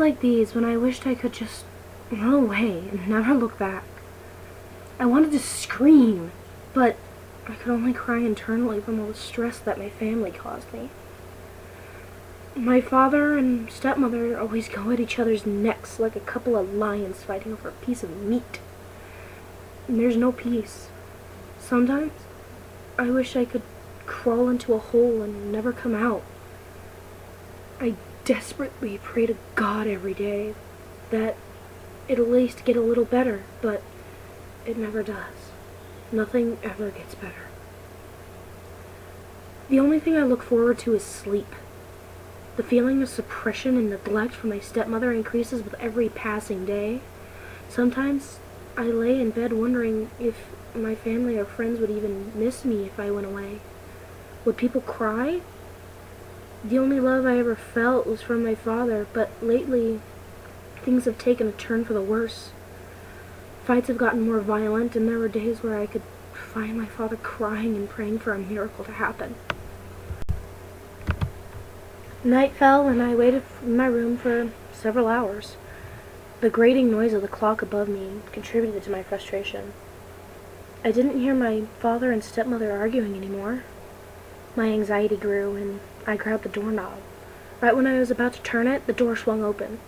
like these when I wished I could just run away and never look back. I wanted to scream, but I could only cry internally from all the stress that my family caused me. My father and stepmother always go at each other's necks like a couple of lions fighting over a piece of meat. And there's no peace. Sometimes I wish I could crawl into a hole and never come out. I desperately pray to God every day that it'll at least get a little better, but it never does. Nothing ever gets better. The only thing I look forward to is sleep. The feeling of suppression and neglect from my stepmother increases with every passing day. Sometimes I lay in bed wondering if my family or friends would even miss me if I went away. Would people cry? The only love I ever felt was from my father, but lately things have taken a turn for the worse. Fights have gotten more violent, and there were days where I could find my father crying and praying for a miracle to happen. Night fell, and I waited in my room for several hours. The grating noise of the clock above me contributed to my frustration. I didn't hear my father and stepmother arguing anymore. My anxiety grew, and I grabbed the doorknob. Right when I was about to turn it, the door swung open.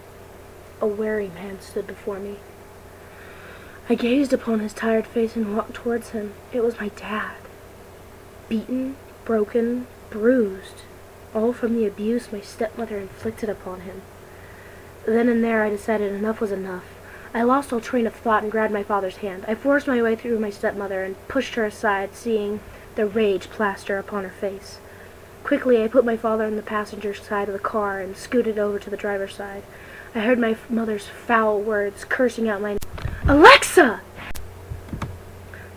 A wary man stood before me. I gazed upon his tired face and walked towards him. It was my dad. Beaten, broken, bruised, all from the abuse my stepmother inflicted upon him. Then and there I decided enough was enough. I lost all train of thought and grabbed my father's hand. I forced my way through my stepmother and pushed her aside, seeing the rage plaster upon her face. Quickly I put my father on the passenger side of the car and scooted over to the driver's side. I heard my mother's foul words cursing out my name. Alexa!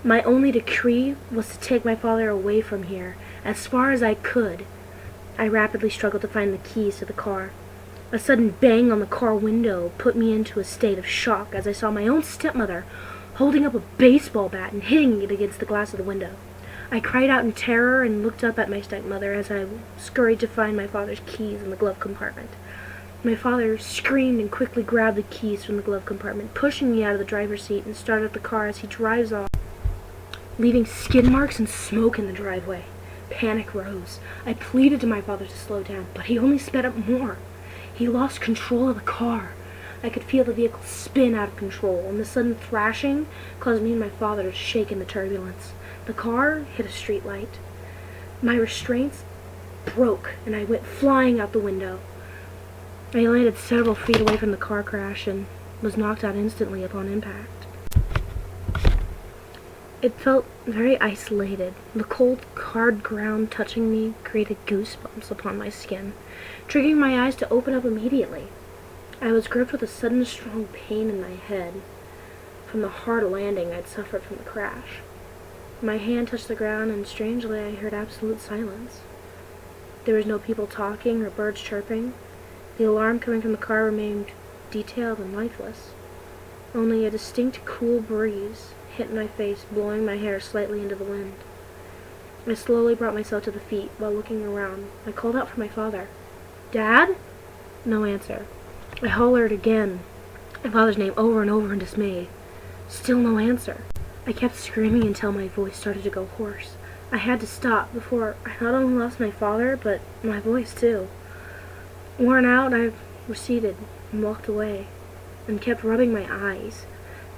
My only decree was to take my father away from here, as far as I could. I rapidly struggled to find the keys to the car. A sudden bang on the car window put me into a state of shock as I saw my own stepmother holding up a baseball bat and hitting it against the glass of the window. I cried out in terror and looked up at my stepmother as I scurried to find my father's keys in the glove compartment. My father screamed and quickly grabbed the keys from the glove compartment, pushing me out of the driver's seat, and started the car as he drives off, leaving skid marks and smoke in the driveway. Panic rose. I pleaded to my father to slow down, but he only sped up more. He lost control of the car. I could feel the vehicle spin out of control, and the sudden thrashing caused me and my father to shake in the turbulence. The car hit a street light. My restraints broke, and I went flying out the window. I landed several feet away from the car crash and was knocked out instantly upon impact. It felt very isolated. The cold, hard ground touching me created goosebumps upon my skin, triggering my eyes to open up immediately. I was gripped with a sudden strong pain in my head from the hard landing I'd suffered from the crash. My hand touched the ground, and strangely I heard absolute silence. There was no people talking or birds chirping. The alarm coming from the car remained detailed and lifeless. Only a distinct cool breeze hit my face, blowing my hair slightly into the wind. I slowly brought myself to the feet while looking around. I called out for my father. "Dad?" No answer. I hollered again, my father's name over and over in dismay. Still no answer. I kept screaming until my voice started to go hoarse. I had to stop before I not only lost my father, but my voice too. Worn out, I receded and walked away, and kept rubbing my eyes.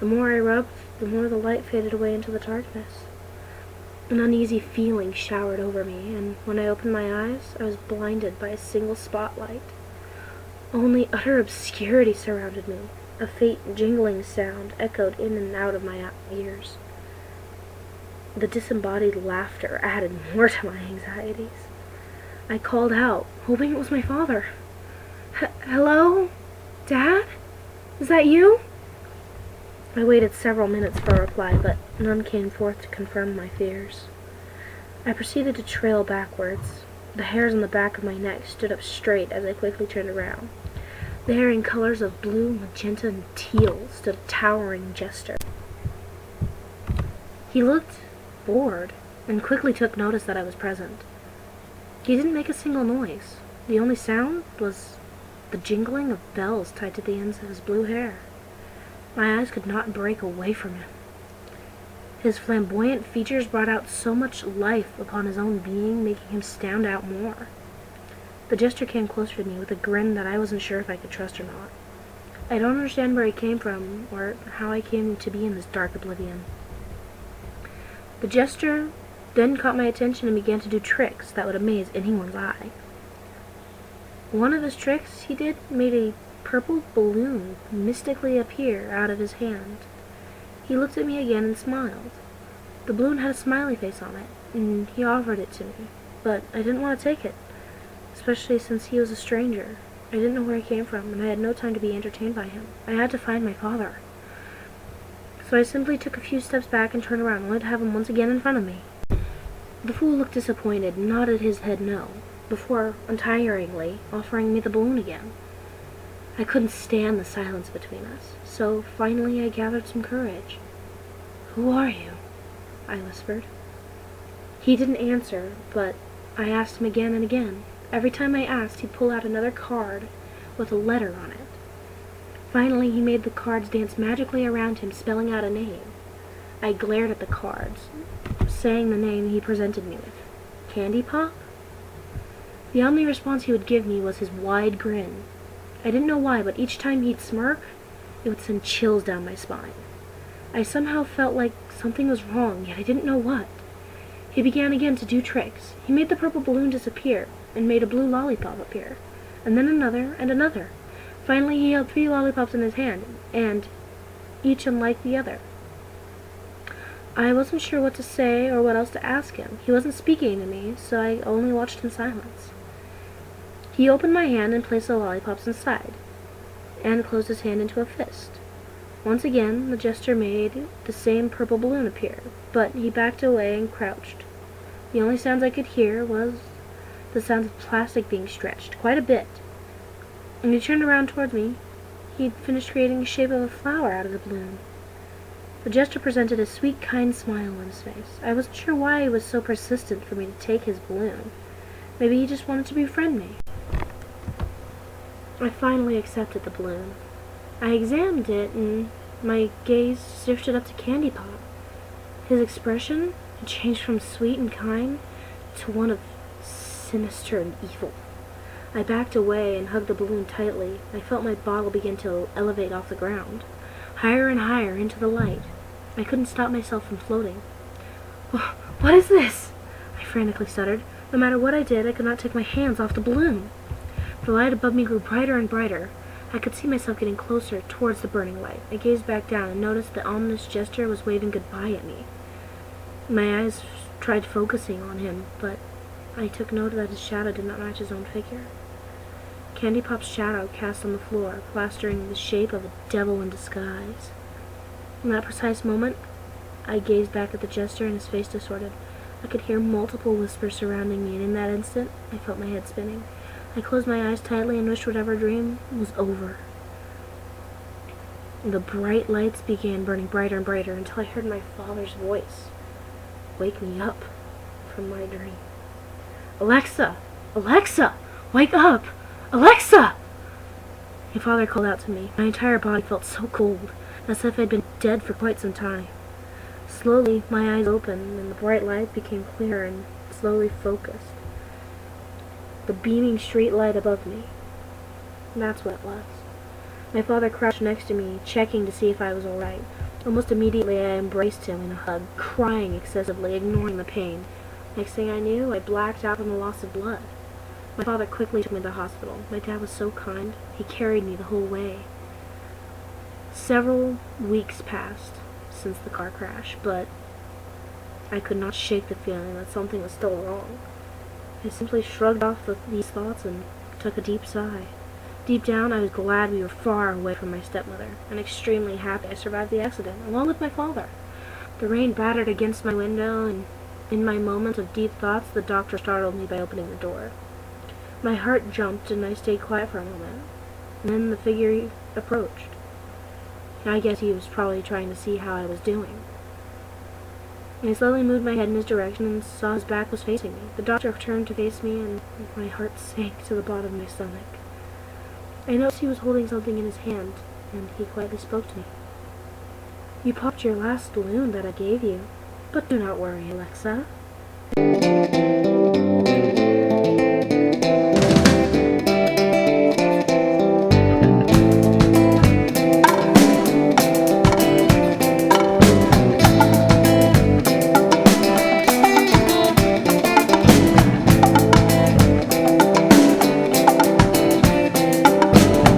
The more I rubbed, the more the light faded away into the darkness. An uneasy feeling showered over me, and when I opened my eyes, I was blinded by a single spotlight. Only utter obscurity surrounded me. A faint jingling sound echoed in and out of my ears. The disembodied laughter added more to my anxieties. I called out, hoping it was my father. "Hello? Dad? Is that you?" I waited several minutes for a reply, but none came forth to confirm my fears. I proceeded to trail backwards. The hairs on the back of my neck stood up straight as I quickly turned around. There, in colors of blue, magenta, and teal, stood a towering jester. He looked bored, and quickly took notice that I was present. He didn't make a single noise. The only sound was the the jingling of bells tied to the ends of his blue hair. My eyes could not break away from him. His flamboyant features brought out so much life upon his own being, making him stand out more. The jester came closer to me with a grin that I wasn't sure if I could trust or not. I don't understand where he came from, or how I came to be in this dark oblivion. The jester then caught my attention and began to do tricks that would amaze anyone's eye. One of his tricks he did made a purple balloon mystically appear out of his hand. He looked at me again and smiled. The balloon had a smiley face on it, and he offered it to me, but I didn't want to take it, especially since he was a stranger. I didn't know where he came from, and I had no time to be entertained by him. I had to find my father. So I simply took a few steps back and turned around, only to have him once again in front of me. The fool looked disappointed and nodded his head no, before untiringly offering me the balloon again. I couldn't stand the silence between us, so finally I gathered some courage. "Who are you?" I whispered. He didn't answer, but I asked him again and again. Every time I asked, he'd pull out another card with a letter on it. Finally, he made the cards dance magically around him, spelling out a name. I glared at the cards, saying the name he presented me with. Candy Pop? The only response he would give me was his wide grin. I didn't know why, but each time he'd smirk, it would send chills down my spine. I somehow felt like something was wrong, yet I didn't know what. He began again to do tricks. He made the purple balloon disappear, and made a blue lollipop appear, and then another and another. Finally, he held 3 lollipops in his hand, and each unlike the other. I wasn't sure what to say or what else to ask him. He wasn't speaking to me, so I only watched in silence. He opened my hand and placed the lollipops inside, and closed his hand into a fist. Once again, the jester made the same purple balloon appear, but he backed away and crouched. The only sounds I could hear was the sounds of plastic being stretched, quite a bit. When he turned around towards me, he'd finished creating the shape of a flower out of the balloon. The jester presented a sweet, kind smile on his face. I wasn't sure why he was so persistent for me to take his balloon. Maybe he just wanted to befriend me. I finally accepted the balloon. I examined it, and my gaze drifted up to Candy Pop. His expression had changed from sweet and kind to one of sinister and evil. I backed away and hugged the balloon tightly. I felt my bottle begin to elevate off the ground, higher and higher into the light. I couldn't stop myself from floating. "What is this?" I frantically stuttered. No matter what I did, I could not take my hands off the balloon. The light above me grew brighter and brighter. I could see myself getting closer towards the burning light. I gazed back down and noticed the ominous jester was waving goodbye at me. My eyes tried focusing on him, but I took note that his shadow did not match his own figure. Candy Pop's shadow cast on the floor, plastering the shape of a devil in disguise. In that precise moment, I gazed back at the jester and his face distorted. I could hear multiple whispers surrounding me, and in that instant, I felt my head spinning. I closed my eyes tightly and wished whatever dream was over. The bright lights began burning brighter and brighter until I heard my father's voice wake me up from my dream. "Alexa! Alexa! Wake up! Alexa!" My father called out to me. My entire body felt so cold, as if I'd been dead for quite some time. Slowly, my eyes opened, and the bright light became clearer and slowly focused. The beaming street light above me. That's what it was. My father crouched next to me, checking to see if I was all right. Almost immediately, I embraced him in a hug, crying excessively, ignoring the pain. Next thing I knew, I blacked out from the loss of blood. My father quickly took me to the hospital. My dad was so kind. He carried me the whole way. Several weeks passed since the car crash, but I could not shake the feeling that something was still wrong. I simply shrugged off these thoughts and took a deep sigh. Deep down, I was glad we were far away from my stepmother, and extremely happy I survived the accident, along with my father. The rain battered against my window, and in my moment of deep thoughts, the doctor startled me by opening the door. My heart jumped, and I stayed quiet for a moment. And then the figure approached. I guess he was probably trying to see how I was doing. I slowly moved my head in his direction and saw his back was facing me. The doctor turned to face me, and my heart sank to the bottom of my stomach. I noticed he was holding something in his hand, and he quietly spoke to me. "You popped your last balloon that I gave you, but do not worry, Alexa.